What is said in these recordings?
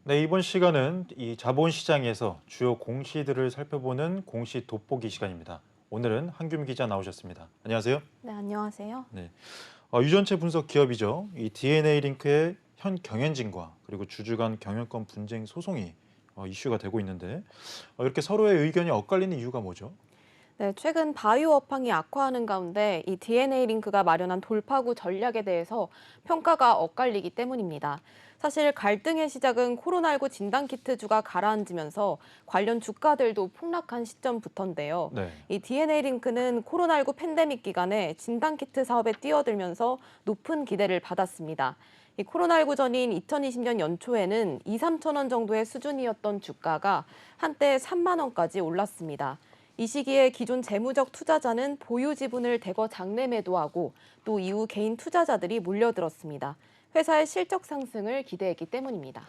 네, 이번 시간은 이 자본시장에서 주요 공시들을 살펴보는 공시 돋보기 시간입니다. 오늘은 한규미 기자 나오셨습니다. 안녕하세요. 네, 안녕하세요. 네, 유전체 분석 기업이죠. 이 DNA 링크의 현 경영진과 그리고 주주 간 경영권 분쟁 소송이 이슈가 되고 있는데 이렇게 서로의 의견이 엇갈리는 이유가 뭐죠? 네, 최근 바이오 업황이 악화하는 가운데 이 DNA 링크가 마련한 돌파구 전략에 대해서 평가가 엇갈리기 때문입니다. 사실 갈등의 시작은 코로나19 진단키트주가 가라앉으면서 관련 주가들도 폭락한 시점부터인데요. 네. 이 DNA 링크는 코로나19 팬데믹 기간에 진단키트 사업에 뛰어들면서 높은 기대를 받았습니다. 이 코로나19 전인 2020년 연초에는 2, 3천 원 정도의 수준이었던 주가가 한때 3만 원까지 올랐습니다. 이 시기에 기존 재무적 투자자는 보유 지분을 대거 장내 매도하고 또 이후 개인 투자자들이 몰려들었습니다. 회사의 실적 상승을 기대했기 때문입니다.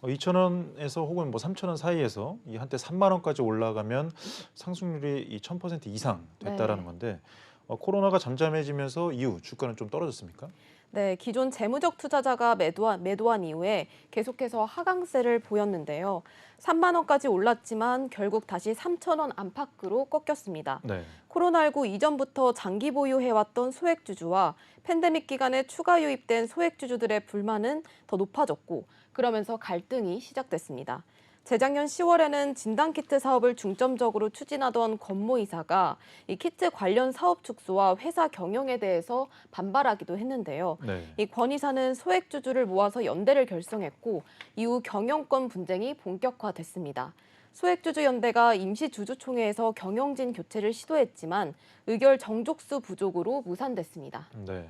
2천 원에서 혹은 뭐 3천 원 사이에서 이 한때 3만 원까지 올라가면 상승률이 이 1000% 이상 됐다라는 네. 건데 코로나가 잠잠해지면서 이후 주가는 좀 떨어졌습니까? 네, 기존 재무적 투자자가 매도한 이후에 계속해서 하강세를 보였는데요. 3만 원까지 올랐지만 결국 다시 3천 원 안팎으로 꺾였습니다. 네. 코로나19 이전부터 장기 보유해왔던 소액주주와 팬데믹 기간에 추가 유입된 소액주주들의 불만은 더 높아졌고 그러면서 갈등이 시작됐습니다. 재작년 10월에는 진단키트 사업을 중점적으로 추진하던 권모 이사가 이 키트 관련 사업 축소와 회사 경영에 대해서 반발하기도 했는데요. 네. 이 권 이사는 소액주주를 모아서 연대를 결성했고 이후 경영권 분쟁이 본격화됐습니다. 소액주주 연대가 임시주주총회에서 경영진 교체를 시도했지만 의결 정족수 부족으로 무산됐습니다. 네.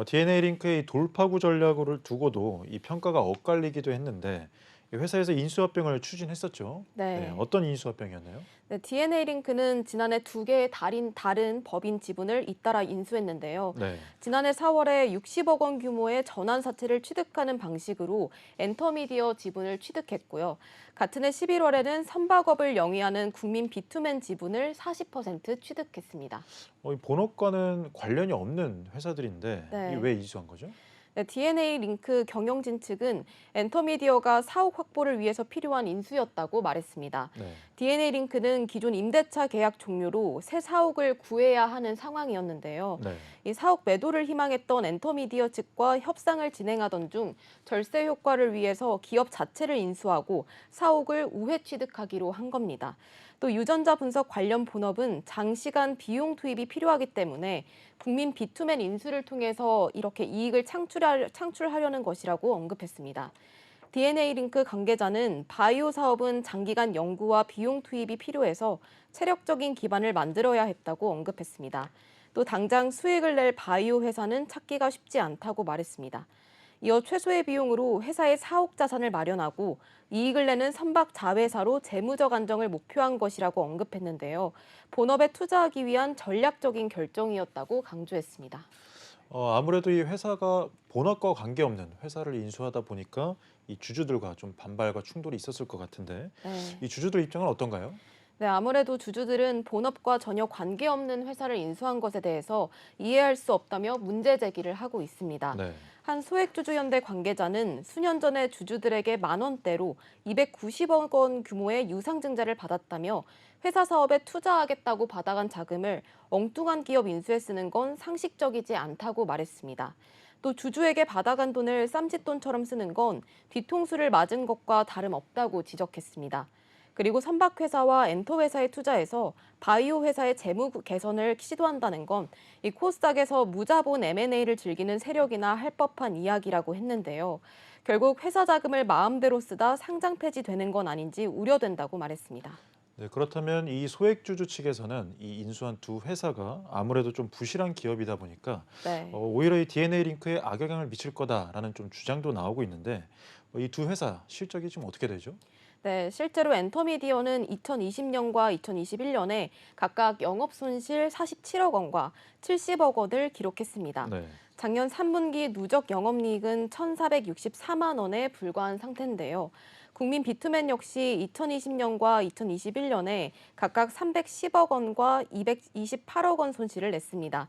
DNA 링크의 이 돌파구 전략을 두고도 이 평가가 엇갈리기도 했는데 이 회사에서 인수합병을 추진했었죠. 네, 네. 어떤 인수합병이었나요? 네, DNA 링크는 지난해 두 개의 다른 법인 지분을 잇따라 인수했는데요. 네. 지난해 4월에 60억 원 규모의 전환 사채를 취득하는 방식으로 엔터미디어 지분을 취득했고요. 같은 해 11월에는 선박업을 영위하는 국민 비투맨 지분을 40% 취득했습니다. 이 본업과는 관련이 없는 회사들인데 이 네. 왜 인수한 거죠? 네, DNA 링크 경영진 측은 엔터미디어가 사옥 확보를 위해서 필요한 인수였다고 말했습니다. 네. DNA 링크는 기존 임대차 계약 종료로 새 사옥을 구해야 하는 상황이었는데요. 네. 이 사옥 매도를 희망했던 엔터미디어 측과 협상을 진행하던 중 절세 효과를 위해서 기업 자체를 인수하고 사옥을 우회 취득하기로 한 겁니다. 또 유전자 분석 관련 본업은 장시간 비용 투입이 필요하기 때문에 국민 비투맨 인수를 통해서 이렇게 이익을 창출하려는 것이라고 언급했습니다. DNA 링크 관계자는 바이오 사업은 장기간 연구와 비용 투입이 필요해서 체력적인 기반을 만들어야 했다고 언급했습니다. 또 당장 수익을 낼 바이오 회사는 찾기가 쉽지 않다고 말했습니다. 이어 최소의 비용으로 회사의 사옥 자산을 마련하고 이익을 내는 선박 자회사로 재무적 안정을 목표한 것이라고 언급했는데요. 본업에 투자하기 위한 전략적인 결정이었다고 강조했습니다. 아무래도 이 회사가 본업과 관계없는 회사를 인수하다 보니까 이 주주들과 좀 반발과 충돌이 있었을 것 같은데 네. 이 주주들 입장은 어떤가요? 네, 아무래도 주주들은 본업과 전혀 관계없는 회사를 인수한 것에 대해서 이해할 수 없다며 문제 제기를 하고 있습니다. 네. 한 소액주주연대 관계자는 수년 전에 주주들에게 만 원대로 290억 원 규모의 유상증자를 받았다며 회사 사업에 투자하겠다고 받아간 자금을 엉뚱한 기업 인수에 쓰는 건 상식적이지 않다고 말했습니다. 또 주주에게 받아간 돈을 쌈짓돈처럼 쓰는 건 뒤통수를 맞은 것과 다름없다고 지적했습니다. 그리고 선박회사와 엔터회사에 투자해서 바이오 회사의 재무 개선을 시도한다는 건 이 코스닥에서 무자본 M&A를 즐기는 세력이나 할 법한 이야기라고 했는데요. 결국 회사 자금을 마음대로 쓰다 상장 폐지되는 건 아닌지 우려된다고 말했습니다. 네, 그렇다면 이 소액주주 측에서는 이 인수한 두 회사가 아무래도 좀 부실한 기업이다 보니까 네. 오히려 이 DNA 링크에 악영향을 미칠 거다라는 좀 주장도 나오고 있는데 이 두 회사 실적이 지금 어떻게 되죠? 네, 실제로 엔터미디어는 2020년과 2021년에 각각 영업 손실 47억 원과 70억 원을 기록했습니다. 네. 작년 3분기 누적 영업이익은 1,464만 원에 불과한 상태인데요. 국민 비투맨 역시 2020년과 2021년에 각각 310억 원과 228억 원 손실을 냈습니다.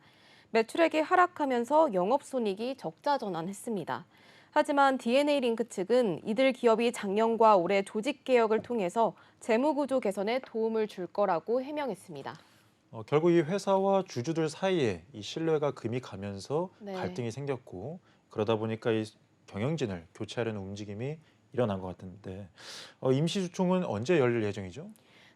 매출액이 하락하면서 영업손익이 적자 전환했습니다. 하지만 D&A링크 측은 이들 기업이 작년과 올해 조직 개혁을 통해서 재무 구조 개선에 도움을 줄 거라고 해명했습니다. 결국 이 회사와 주주들 사이에 이 신뢰가 금이 가면서 네. 갈등이 생겼고 그러다 보니까 이 경영진을 교체하려는 움직임이 일어난 것 같은데 임시주총은 언제 열릴 예정이죠?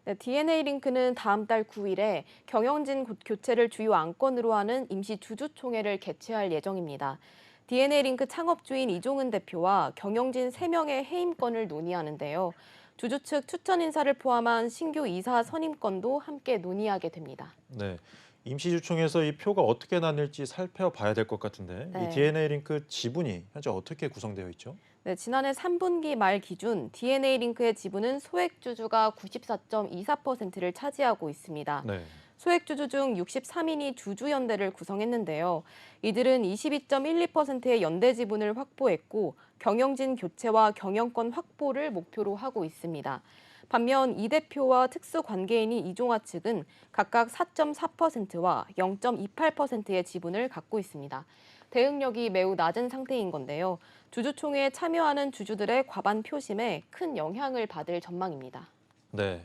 네, D&A링크는 다음 달 9일에 경영진 교체를 주요 안건으로 하는 임시 주주총회를 개최할 예정입니다. D&A링크 창업주인 이종은 대표와 경영진 3명의 해임건을 논의하는데요. 주주 측 추천 인사를 포함한 신규 이사 선임건도 함께 논의하게 됩니다. 네. 임시주총에서 이 표가 어떻게 나뉠지 살펴봐야 될 것 같은데 이 네. DNA 링크 지분이 현재 어떻게 구성되어 있죠? 네, 지난해 3분기 말 기준 D&A링크의 지분은 소액주주가 94.24%를 차지하고 있습니다. 네. 소액주주 중 63인이 주주연대를 구성했는데요. 이들은 22.12%의 연대 지분을 확보했고 경영진 교체와 경영권 확보를 목표로 하고 있습니다. 반면 이 대표와 특수관계인인 이종화 측은 각각 4.4%와 0.28%의 지분을 갖고 있습니다. 대응력이 매우 낮은 상태인 건데요. 주주총회에 참여하는 주주들의 과반 표심에 큰 영향을 받을 전망입니다. 네.